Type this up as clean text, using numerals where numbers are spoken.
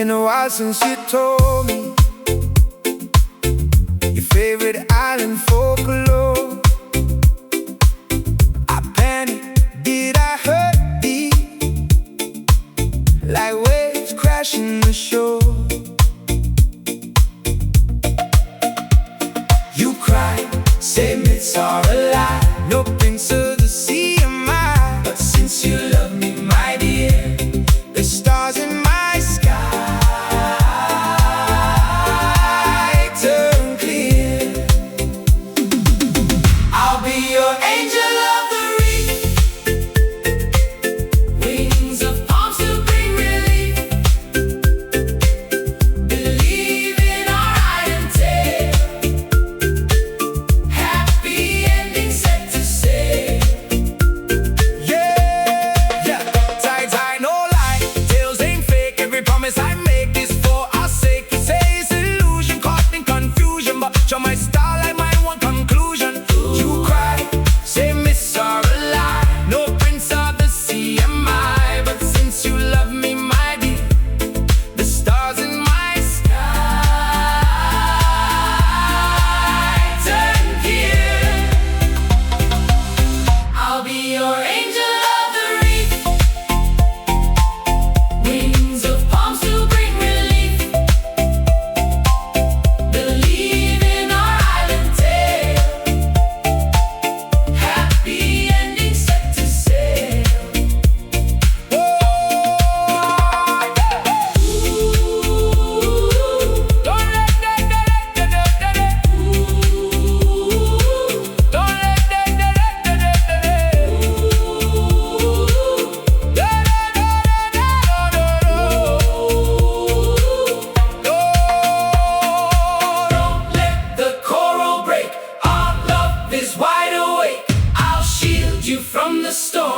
been a while since you told me your favorite island folklore. I panicked, did I hurt thee? Like waves crashing the shore. You cried, say myths are a lie. No prince of the sea am I. But since you love me, my dear, the stars in my sky turn clear. I'll be your angel of the reef, wings of palms to bring relief. Believe in our island tale, happy ending set to sail. Yeah, tides high, no lie, tales ain't fake. Every promise I make is for our sake. You say it's illusion, caught in confusion, but show my star like my one conclusion. You cry, say myths are a lie. No prince of the sea am I. But since you love me, my dear, the stars in my sky turn clear. I'll be your angel of the reef, wings of palms to bring relief. Believe in our island tale, happy ending set to sail. Don't let the coral break. Our love is wide awake. I'll shield you from the storm.